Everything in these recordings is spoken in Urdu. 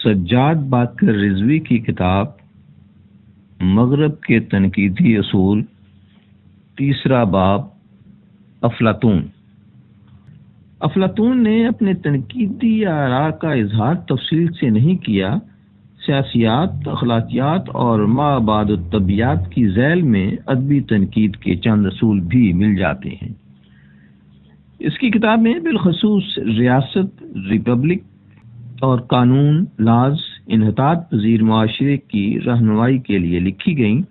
سجاد باقر رضوی کی کتاب مغرب کے تنقیدی اصول، تیسرا باب افلاطون۔ افلاطون نے اپنے تنقیدی آراء کا اظہار تفصیل سے نہیں کیا۔ سیاسیات، اخلاقیات اور ما بعد الطبیعیات کی ذیل میں ادبی تنقید کے چند اصول بھی مل جاتے ہیں۔ اس کی کتاب میں بالخصوص ریاست، ریپبلک اور قانون، لاز، انحطاط پذیر معاشرے کی رہنمائی کے لیے لکھی گئیں،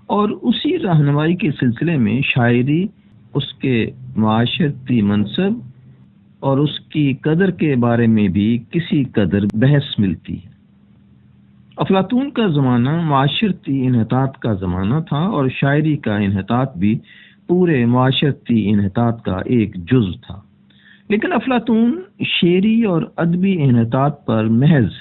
اور اسی رہنمائی کے سلسلے میں شاعری، اس کے معاشرتی منصب اور اس کی قدر کے بارے میں بھی کسی قدر بحث ملتی ہے۔ افلاطون کا زمانہ معاشرتی انحطاط کا زمانہ تھا، اور شاعری کا انحطاط بھی پورے معاشرتی انحطاط کا ایک جز تھا، لیکن افلاطون شعری اور ادبی انحطاط پر محض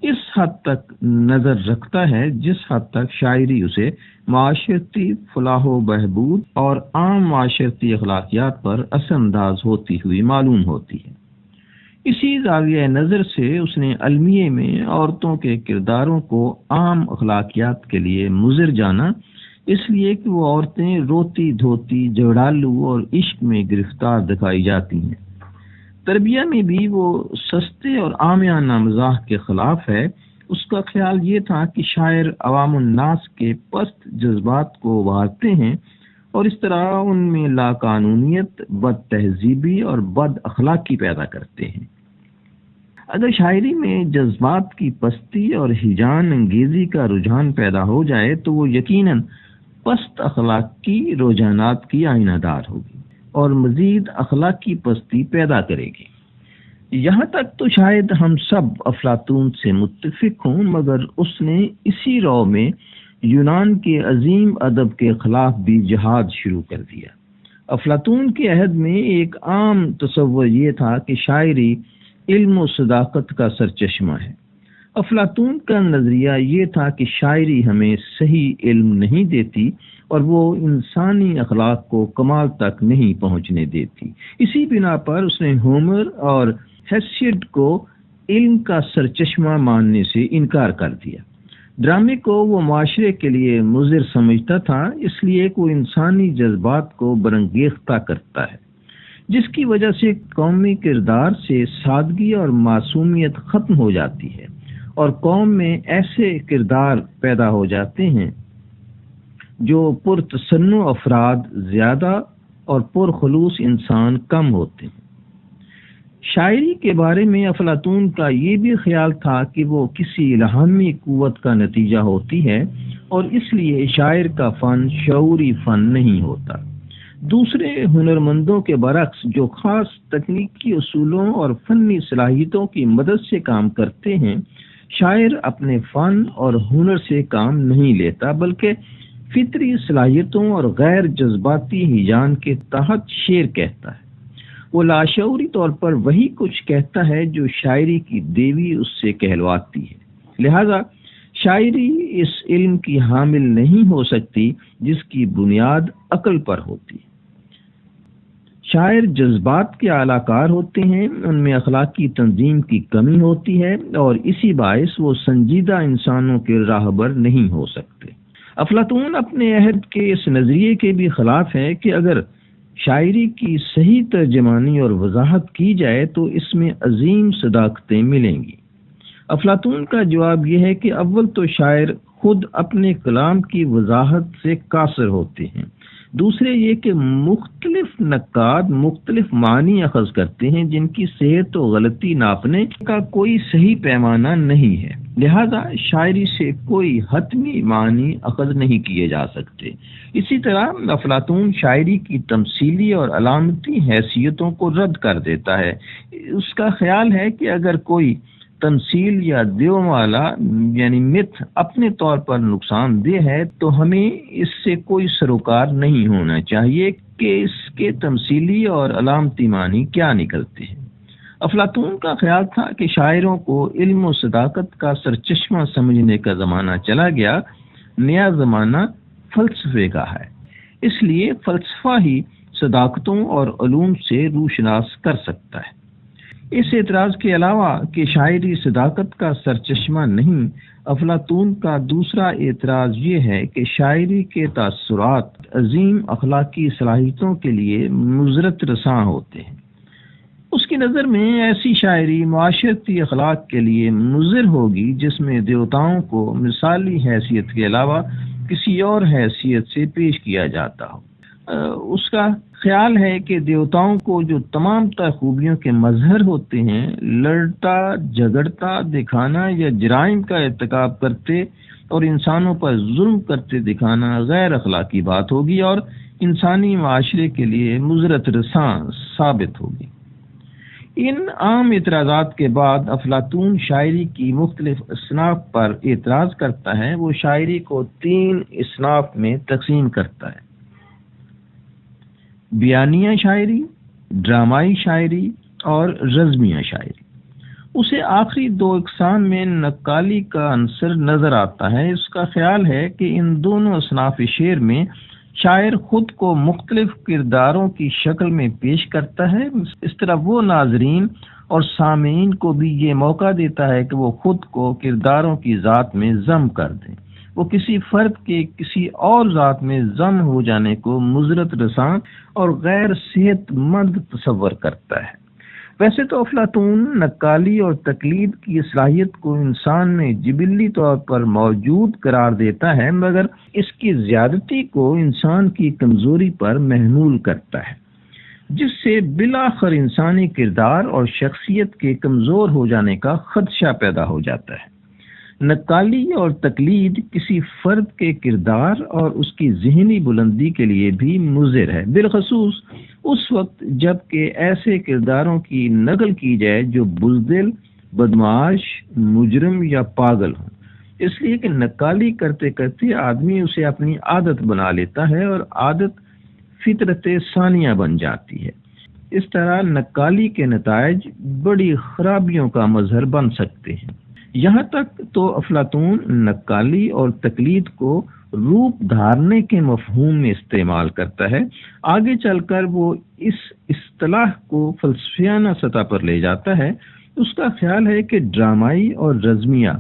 اس حد تک نظر رکھتا ہے جس حد تک شاعری اسے معاشرتی فلاح و بہبود اور عام معاشرتی اخلاقیات پر اثر انداز ہوتی ہوئی معلوم ہوتی ہے۔ اسی زاویہ نظر سے اس نے المیہ میں عورتوں کے کرداروں کو عام اخلاقیات کے لیے مضر جانا، اس لیے کہ وہ عورتیں روتی دھوتی، جھگڑالو اور عشق میں گرفتار دکھائی جاتی ہیں۔ تربیہ میں بھی وہ سستے اور عامیانہ مزاح کے خلاف ہے۔ اس کا خیال یہ تھا کہ شاعر عوام الناس کے پست جذبات کو ابھارتے ہیں اور اس طرح ان میں لاقانونیت، بد تہذیبی اور بد اخلاقی پیدا کرتے ہیں۔ اگر شاعری میں جذبات کی پستی اور ہیجان انگیزی کا رجحان پیدا ہو جائے تو وہ یقیناً پست اخلاقی رجحانات کی آئینہ دار ہوگی اور مزید اخلاقی پستی پیدا کرے گی۔ یہاں تک تو شاید ہم سب افلاطون سے متفق ہوں، مگر اس نے اسی رو میں یونان کے عظیم ادب کے خلاف بھی جہاد شروع کر دیا۔ افلاطون کے عہد میں ایک عام تصور یہ تھا کہ شاعری علم و صداقت کا سرچشمہ ہے۔ افلاطون کا نظریہ یہ تھا کہ شاعری ہمیں صحیح علم نہیں دیتی اور وہ انسانی اخلاق کو کمال تک نہیں پہنچنے دیتی۔ اسی بنا پر اس نے ہومر اور ہیسیڈ کو علم کا سرچشمہ ماننے سے انکار کر دیا۔ ڈرامے کو وہ معاشرے کے لیے مضر سمجھتا تھا، اس لیے کہ وہ انسانی جذبات کو برانگیختہ کرتا ہے، جس کی وجہ سے قومی کردار سے سادگی اور معصومیت ختم ہو جاتی ہے، اور قوم میں ایسے کردار پیدا ہو جاتے ہیں جو پرتصنع افراد زیادہ اور پرخلوص انسان کم ہوتے ہیں۔ شاعری کے بارے میں افلاطون کا یہ بھی خیال تھا کہ وہ کسی الہامی قوت کا نتیجہ ہوتی ہے، اور اس لیے شاعر کا فن شعوری فن نہیں ہوتا۔ دوسرے ہنرمندوں کے برعکس جو خاص تکنیکی اصولوں اور فنی صلاحیتوں کی مدد سے کام کرتے ہیں، شاعر اپنے فن اور ہنر سے کام نہیں لیتا، بلکہ فطری صلاحیتوں اور غیر جذباتی ہیجان کے تحت شعر کہتا ہے۔ وہ لاشعوری طور پر وہی کچھ کہتا ہے جو شاعری کی دیوی اس سے کہلواتی ہے۔ لہذا شاعری اس علم کی حامل نہیں ہو سکتی جس کی بنیاد عقل پر ہوتی ہے۔ شاعر جذبات کے اعلی کار ہوتے ہیں، ان میں اخلاقی تنظیم کی کمی ہوتی ہے، اور اسی باعث وہ سنجیدہ انسانوں کے راہبر نہیں ہو سکتے۔ افلاطون اپنے عہد کے اس نظریے کے بھی خلاف ہے کہ اگر شاعری کی صحیح ترجمانی اور وضاحت کی جائے تو اس میں عظیم صداقتیں ملیں گی۔ افلاطون کا جواب یہ ہے کہ اول تو شاعر خود اپنے کلام کی وضاحت سے قاصر ہوتے ہیں، دوسرے یہ کہ مختلف نقاد مختلف معنی اخذ کرتے ہیں جن کی صحت و غلطی ناپنے کا کوئی صحیح پیمانہ نہیں ہے، لہذا شاعری سے کوئی حتمی معنی اخذ نہیں کیے جا سکتے۔ اسی طرح افلاطون شاعری کی تمثیلی اور علامتی حیثیتوں کو رد کر دیتا ہے۔ اس کا خیال ہے کہ اگر کوئی تمثیل یا دیومالا یعنی متھ اپنے طور پر نقصان دہ ہے تو ہمیں اس سے کوئی سروکار نہیں ہونا چاہیے کہ اس کے تمثیلی اور علامتی معنی کیا نکلتے ہیں۔ افلاطون کا خیال تھا کہ شاعروں کو علم و صداقت کا سرچشمہ سمجھنے کا زمانہ چلا گیا، نیا زمانہ فلسفے کا ہے، اس لیے فلسفہ ہی صداقتوں اور علوم سے روشناس کر سکتا ہے۔ اس اعتراض کے علاوہ کہ شاعری صداقت کا سرچشمہ نہیں، افلاطون کا دوسرا اعتراض یہ ہے کہ شاعری کے تاثرات عظیم اخلاقی صلاحیتوں کے لیے مضرت رساں ہوتے ہیں۔ اس کی نظر میں ایسی شاعری معاشرتی اخلاق کے لیے مضر ہوگی جس میں دیوتاؤں کو مثالی حیثیت کے علاوہ کسی اور حیثیت سے پیش کیا جاتا ہو۔ اس کا خیال ہے کہ دیوتاؤں کو جو تمام تر خوبیوں کے مظہر ہوتے ہیں، لڑتا جھگڑتا دکھانا یا جرائم کا ارتکاب کرتے اور انسانوں پر ظلم کرتے دکھانا غیر اخلاقی بات ہوگی اور انسانی معاشرے کے لیے مضرت رساں ثابت ہوگی۔ ان عام اعتراضات کے بعد افلاطون شاعری کی مختلف اصناف پر اعتراض کرتا ہے۔ وہ شاعری کو 3 اصناف میں تقسیم کرتا ہے: بیانیہ شاعری، ڈرامائی شاعری اور رزمیہ شاعری۔ اسے آخری 2 اقسام میں نقالی کا عنصر نظر آتا ہے۔ اس کا خیال ہے کہ ان دونوں اصناف شعر میں شاعر خود کو مختلف کرداروں کی شکل میں پیش کرتا ہے۔ اس طرح وہ ناظرین اور سامعین کو بھی یہ موقع دیتا ہے کہ وہ خود کو کرداروں کی ذات میں ضم کر دیں۔ وہ کسی فرد کے کسی اور ذات میں ضم ہو جانے کو مضرت رساں اور غیر صحت مند تصور کرتا ہے۔ ویسے تو افلاطون نقالی اور تقلید کی صلاحیت کو انسان میں جبلی طور پر موجود قرار دیتا ہے، مگر اس کی زیادتی کو انسان کی کمزوری پر محمول کرتا ہے، جس سے بالآخر انسانی کردار اور شخصیت کے کمزور ہو جانے کا خدشہ پیدا ہو جاتا ہے۔ نقالی اور تقلید کسی فرد کے کردار اور اس کی ذہنی بلندی کے لیے بھی مضر ہے، بالخصوص اس وقت جب کہ ایسے کرداروں کی نقل کی جائے جو بزدل، بدمعاش، مجرم یا پاگل ہوں، اس لیے کہ نقالی کرتے کرتے آدمی اسے اپنی عادت بنا لیتا ہے اور عادت فطرت ثانیہ بن جاتی ہے۔ اس طرح نقالی کے نتائج بڑی خرابیوں کا مظہر بن سکتے ہیں۔ یہاں تک تو افلاطون نقالی اور تقلید کو روپ دھارنے کے مفہوم میں استعمال کرتا ہے۔ آگے چل کر وہ اس اصطلاح کو فلسفیانہ سطح پر لے جاتا ہے۔ اس کا خیال ہے کہ ڈرامائی اور رزمیہ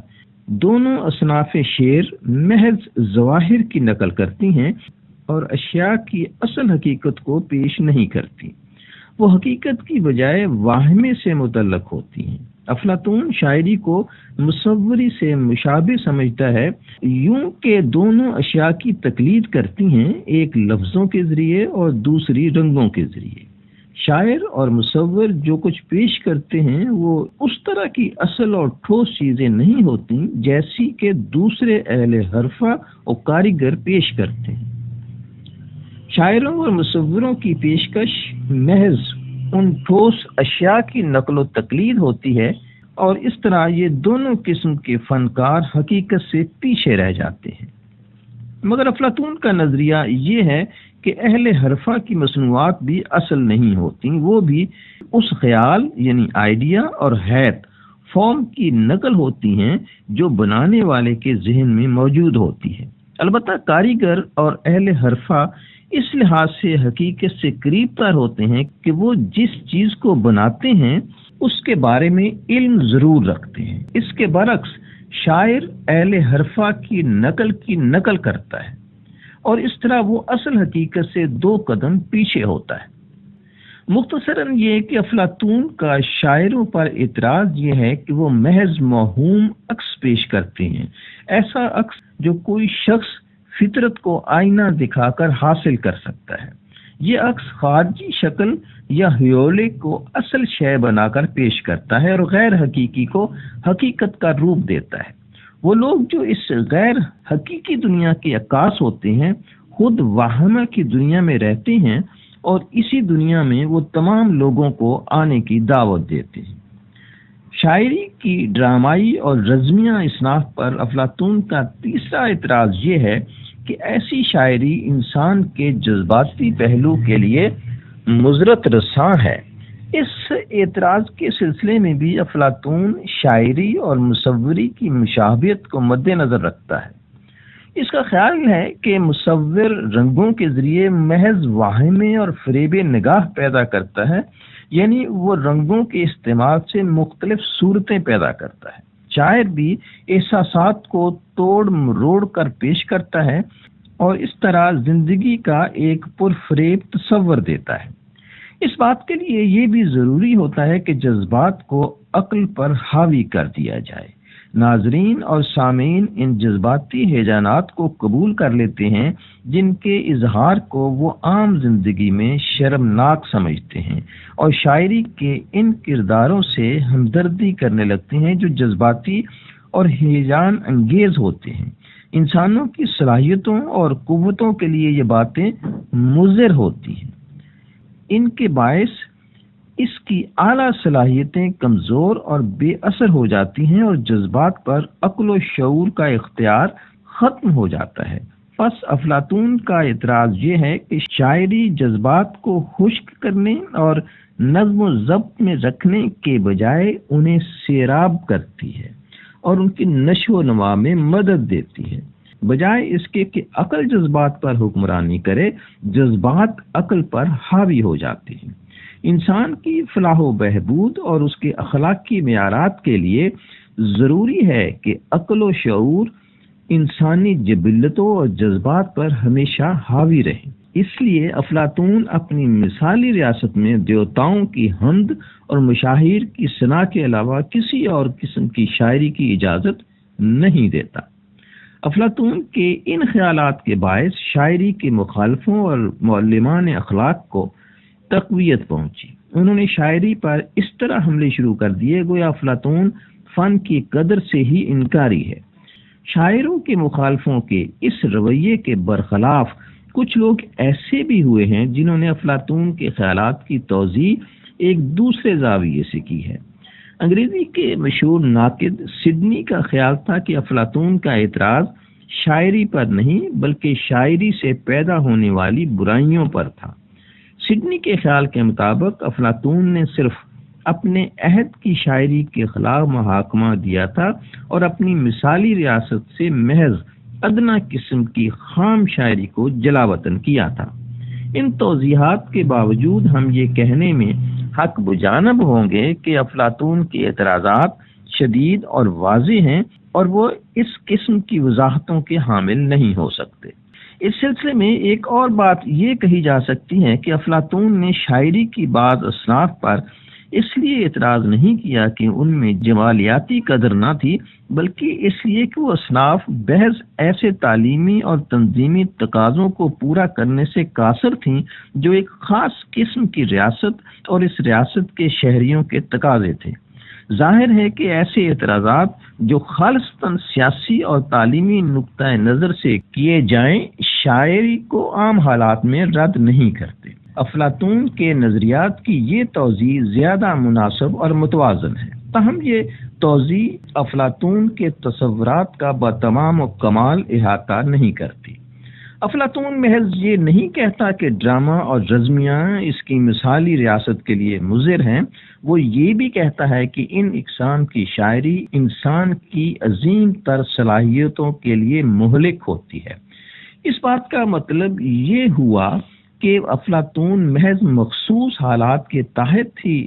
دونوں اصناف شعر محض ظواہر کی نقل کرتی ہیں اور اشیاء کی اصل حقیقت کو پیش نہیں کرتی، وہ حقیقت کی بجائے واہمے سے متعلق ہوتی ہیں۔ افلاطون شاعری کو مصوری سے مشابہ سمجھتا ہے، یوں کہ دونوں اشیاء کی تقلید کرتی ہیں، ایک لفظوں کے ذریعے اور دوسری رنگوں کے ذریعے۔ شاعر اور مصور جو کچھ پیش کرتے ہیں وہ اس طرح کی اصل اور ٹھوس چیزیں نہیں ہوتی جیسی کہ دوسرے اہل حرفہ اور کاریگر پیش کرتے ہیں۔ شاعروں اور مصوروں کی پیشکش محض ان ٹھوس اشیاء کی نقل و تقلید ہوتی ہے، اور اس طرح یہ دونوں قسم کے فنکار حقیقت سے پیچھے رہ جاتے ہیں۔ مگر افلاطون کا نظریہ یہ ہے کہ اہل حرفہ کی مصنوعات بھی اصل نہیں ہوتی، وہ بھی اس خیال یعنی آئیڈیا اور حیت فارم کی نقل ہوتی ہیں جو بنانے والے کے ذہن میں موجود ہوتی ہے۔ البتہ کاریگر اور اہل حرفہ اس لحاظ سے حقیقت سے قریب تر ہوتے ہیں کہ وہ جس چیز کو بناتے ہیں اس کے بارے میں علم ضرور رکھتے ہیں۔ اس کے برعکس شاعر اہل حرفہ کی نقل کرتا ہے، اور اس طرح وہ اصل حقیقت سے 2 قدم پیچھے ہوتا ہے۔ مختصراً یہ کہ افلاطون کا شاعروں پر اعتراض یہ ہے کہ وہ محض موہوم عکس پیش کرتے ہیں، ایسا عکس جو کوئی شخص فطرت کو آئینہ دکھا کر حاصل کر سکتا ہے۔ یہ عکس خارجی شکل یا ہیولے کو اصل شے بنا کر پیش کرتا ہے اور غیر حقیقی کو حقیقت کا روپ دیتا ہے۔ وہ لوگ جو اس غیر حقیقی دنیا کے عکاس ہوتے ہیں خود واہمہ کی دنیا میں رہتے ہیں اور اسی دنیا میں وہ تمام لوگوں کو آنے کی دعوت دیتے ہیں۔ شاعری کی ڈرامائی اور رزمیہ اصناف پر افلاطون کا تیسرا اعتراض یہ ہے کہ ایسی شاعری انسان کے جذباتی پہلو کے لیے مضرت رساں ہے۔ اس اعتراض کے سلسلے میں بھی افلاطون شاعری اور مصوری کی مشابہت کو مد نظر رکھتا ہے۔ اس کا خیال ہے کہ مصور رنگوں کے ذریعے محض واہمے اور فریب نگاہ پیدا کرتا ہے، یعنی وہ رنگوں کے استعمال سے مختلف صورتیں پیدا کرتا ہے۔ شاعر بھی احساسات کو توڑ مروڑ کر پیش کرتا ہے اور اس طرح زندگی کا ایک پرفریب تصور دیتا ہے۔ اس بات کے لیے یہ بھی ضروری ہوتا ہے کہ جذبات کو عقل پر حاوی کر دیا جائے۔ ناظرین اور سامعین ان جذباتی ہیجانات کو قبول کر لیتے ہیں جن کے اظہار کو وہ عام زندگی میں شرمناک سمجھتے ہیں، اور شاعری کے ان کرداروں سے ہمدردی کرنے لگتے ہیں جو جذباتی اور ہیجان انگیز ہوتے ہیں۔ انسانوں کی صلاحیتوں اور قوتوں کے لیے یہ باتیں مضر ہوتی ہیں۔ ان کے باعث اس کی اعلیٰ صلاحیتیں کمزور اور بے اثر ہو جاتی ہیں اور جذبات پر عقل و شعور کا اختیار ختم ہو جاتا ہے۔ پس افلاطون کا اعتراض یہ ہے کہ شاعری جذبات کو خشک کرنے اور نظم و ضبط میں رکھنے کے بجائے انہیں سیراب کرتی ہے اور ان کی نشو و نما میں مدد دیتی ہے۔ بجائے اس کے کہ عقل جذبات پر حکمرانی کرے، جذبات عقل پر حاوی ہو جاتے ہیں۔ انسان کی فلاح و بہبود اور اس کے اخلاقی معیارات کے لیے ضروری ہے کہ عقل و شعور انسانی جبلتوں اور جذبات پر ہمیشہ حاوی رہیں۔ اس لیے افلاطون اپنی مثالی ریاست میں دیوتاؤں کی حمد اور مشاہیر کی ثنا کے علاوہ کسی اور قسم کی شاعری کی اجازت نہیں دیتا۔ افلاطون کے ان خیالات کے باعث شاعری کے مخالفوں اور معلمان اخلاق کو تقویت پہنچی۔ انہوں نے شاعری پر اس طرح حملے شروع کر دیے گویا افلاطون فن کی قدر سے ہی انکاری ہے۔ شاعروں کے مخالفوں کے اس رویے کے برخلاف کچھ لوگ ایسے بھی ہوئے ہیں جنہوں نے افلاطون کے خیالات کی توضیح ایک دوسرے زاویے سے کی ہے۔ انگریزی کے مشہور ناقد سڈنی کا خیال تھا کہ افلاطون کا اعتراض شاعری پر نہیں بلکہ شاعری سے پیدا ہونے والی برائیوں پر تھا۔ سڈنی کے خیال کے مطابق افلاطون نے صرف اپنے عہد کی شاعری کے خلاف محاکمہ دیا تھا اور اپنی مثالی ریاست سے محض ادنا قسم کی خام شاعری کو جلا وطن کیا تھا۔ ان توضیحات کے باوجود ہم یہ کہنے میں حق بجانب ہوں گے کہ افلاطون کے اعتراضات شدید اور واضح ہیں اور وہ اس قسم کی وضاحتوں کے حامل نہیں ہو سکتے۔ اس سلسلے میں ایک اور بات یہ کہی جا سکتی ہے کہ افلاطون نے شاعری کی بعض اصناف پر اس لیے اعتراض نہیں کیا کہ ان میں جمالیاتی قدر نہ تھی، بلکہ اس لیے کہ وہ اصناف محض ایسے تعلیمی اور تنظیمی تقاضوں کو پورا کرنے سے قاصر تھیں جو ایک خاص قسم کی ریاست اور اس ریاست کے شہریوں کے تقاضے تھے۔ ظاہر ہے کہ ایسے اعتراضات جو خالصتاً سیاسی اور تعلیمی نقطہ نظر سے کیے جائیں شاعری کو عام حالات میں رد نہیں کرتے۔ افلاطون کے نظریات کی یہ توضیح زیادہ مناسب اور متوازن ہے، تاہم یہ توضیح افلاطون کے تصورات کا بتمام و کمال احاطہ نہیں کرتی۔ افلاطون محض یہ نہیں کہتا کہ ڈرامہ اور رزمیہ اس کی مثالی ریاست کے لیے مضر ہیں، وہ یہ بھی کہتا ہے کہ ان اقسام کی شاعری انسان کی عظیم تر صلاحیتوں کے لیے مہلک ہوتی ہے۔ اس بات کا مطلب یہ ہوا کہ افلاطون محض مخصوص حالات کے تحت ہی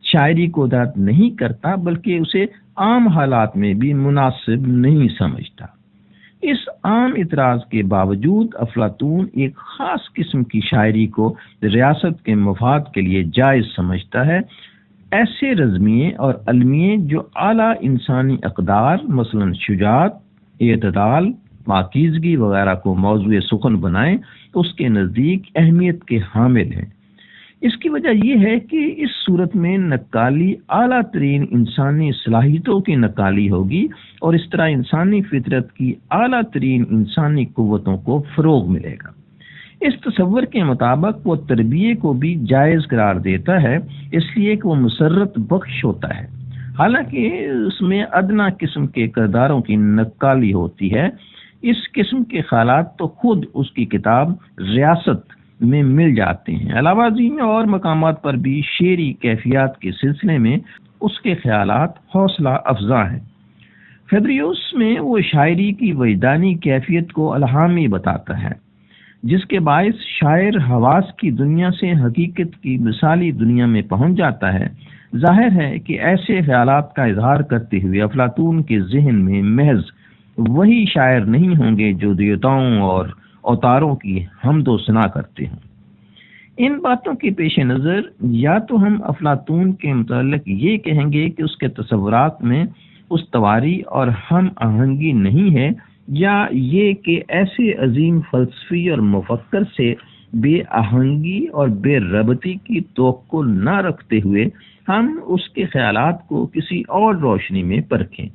شاعری کو درد نہیں کرتا بلکہ اسے عام حالات میں بھی مناسب نہیں سمجھتا۔ اس عام اعتراض کے باوجود افلاطون ایک خاص قسم کی شاعری کو ریاست کے مفاد کے لیے جائز سمجھتا ہے۔ ایسے رزمیے اور المیے جو اعلیٰ انسانی اقدار مثلا شجاعت، اعتدال، پاکیزگی وغیرہ کو موضوع سخن بنائیں اس کے نزدیک اہمیت کے حامل ہیں۔ اس کی وجہ یہ ہے کہ اس صورت میں نقالی اعلیٰ ترین انسانی صلاحیتوں کی نقالی ہوگی اور اس طرح انسانی فطرت کی اعلیٰ ترین انسانی قوتوں کو فروغ ملے گا۔ اس تصور کے مطابق وہ تربیے کو بھی جائز قرار دیتا ہے، اس لیے کہ وہ مسرت بخش ہوتا ہے، حالانکہ اس میں ادنا قسم کے کرداروں کی نقالی ہوتی ہے۔ اس قسم کے خیالات تو خود اس کی کتاب ریاست میں مل جاتے ہیں۔ علاوہ ازیں اور مقامات پر بھی شعری کیفیات کے سلسلے میں اس کے خیالات حوصلہ افزا ہیں۔ فیدریوس میں وہ شاعری کی وجدانی کیفیت کو الہامی بتاتا ہے۔ جس کے باعث شاعر حواس کی دنیا سے حقیقت کی مثالی دنیا میں پہنچ جاتا ہے۔ ظاہر ہے کہ ایسے خیالات کا اظہار کرتے ہوئے افلاطون کے ذہن میں محض وہی شاعر نہیں ہوں گے جو دیوتاؤں اور اوتاروں کی حمد و ثنا کرتے ہوں۔ ان باتوں کے پیش نظر یا تو ہم افلاطون کے متعلق یہ کہیں گے کہ اس کے تصورات میں استواری اور ہم آہنگی نہیں ہے، یا یہ کہ ایسے عظیم فلسفی اور مفکر سے بے آہنگی اور بے ربطی کی توقع نہ رکھتے ہوئے ہم اس کے خیالات کو کسی اور روشنی میں پرکھیں۔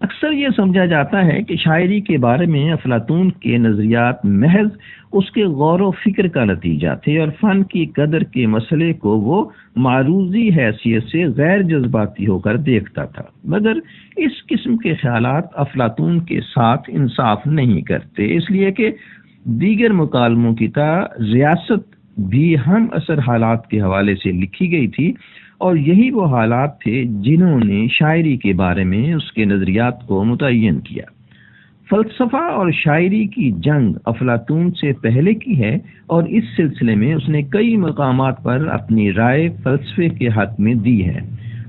اکثر یہ سمجھا جاتا ہے کہ شاعری کے بارے میں افلاطون کے نظریات محض اس کے غور و فکر کا نتیجہ تھے، اور فن کی قدر کے مسئلے کو وہ معروضی حیثیت سے غیر جذباتی ہو کر دیکھتا تھا۔ مگر اس قسم کے خیالات افلاطون کے ساتھ انصاف نہیں کرتے، اس لیے کہ دیگر مکالموں کی طرح ریاست بھی ہم اثر حالات کے حوالے سے لکھی گئی تھی، اور یہی وہ حالات تھے جنہوں نے شاعری کے بارے میں اس کے نظریات کو متعین کیا۔ فلسفہ اور شاعری کی جنگ افلاطون سے پہلے کی ہے، اور اس سلسلے میں اس نے کئی مقامات پر اپنی رائے فلسفے کے حق میں دی ہے۔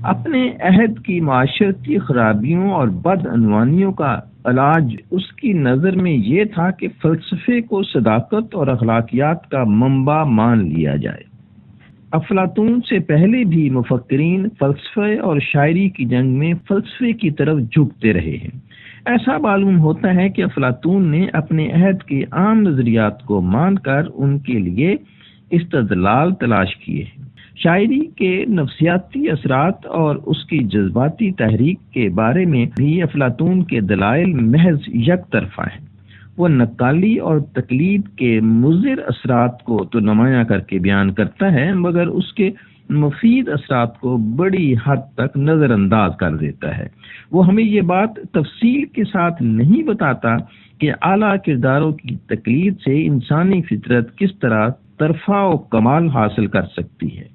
اپنے عہد کی معاشرتی خرابیوں اور بدعنوانیوں کا علاج اس کی نظر میں یہ تھا کہ فلسفے کو صداقت اور اخلاقیات کا منبع مان لیا جائے۔ افلاطون سے پہلے بھی مفکرین فلسفے اور شاعری کی جنگ میں فلسفے کی طرف جھکتے رہے ہیں۔ ایسا معلوم ہوتا ہے کہ افلاطون نے اپنے عہد کے عام نظریات کو مان کر ان کے لیے استدلال تلاش کیے ہیں۔ شاعری کے نفسیاتی اثرات اور اس کی جذباتی تحریک کے بارے میں بھی افلاطون کے دلائل محض یک طرفہ ہیں۔ وہ نقالی اور تقلید کے مضر اثرات کو تو نمایاں کر کے بیان کرتا ہے، مگر اس کے مفید اثرات کو بڑی حد تک نظر انداز کر دیتا ہے۔ وہ ہمیں یہ بات تفصیل کے ساتھ نہیں بتاتا کہ اعلیٰ کرداروں کی تقلید سے انسانی فطرت کس طرح ترفع و کمال حاصل کر سکتی ہے۔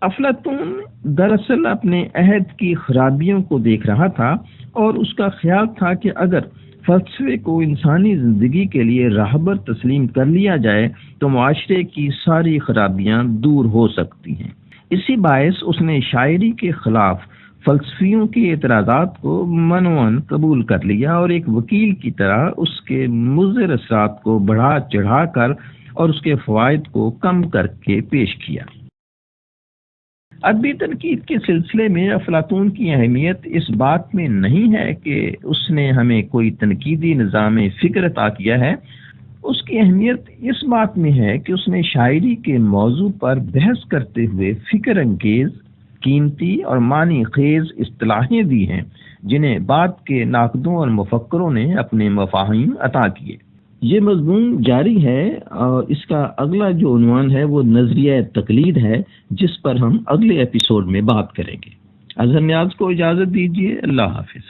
افلاطون دراصل اپنے عہد کی خرابیوں کو دیکھ رہا تھا، اور اس کا خیال تھا کہ اگر فلسفے کو انسانی زندگی کے لیے راہبر تسلیم کر لیا جائے تو معاشرے کی ساری خرابیاں دور ہو سکتی ہیں۔ اسی باعث اس نے شاعری کے خلاف فلسفیوں کے اعتراضات کو منوعاً قبول کر لیا، اور ایک وکیل کی طرح اس کے مضر اثرات کو بڑھا چڑھا کر اور اس کے فوائد کو کم کر کے پیش کیا۔ ادبی تنقید کے سلسلے میں افلاطون کی اہمیت اس بات میں نہیں ہے کہ اس نے ہمیں کوئی تنقیدی نظام فکر عطا کیا ہے، اس کی اہمیت اس بات میں ہے کہ اس نے شاعری کے موضوع پر بحث کرتے ہوئے فکر انگیز، قیمتی اور معنی خیز اصطلاحیں دی ہیں، جنہیں بعد کے ناقدوں اور مفکروں نے اپنے مفاہیم عطا کیے۔ یہ مضمون جاری ہے، اور اس کا اگلا جو عنوان ہے وہ نظریہ تقلید ہے، جس پر ہم اگلے ایپیسوڈ میں بات کریں گے۔ اظہر نیاز کو اجازت دیجیے۔ اللہ حافظ۔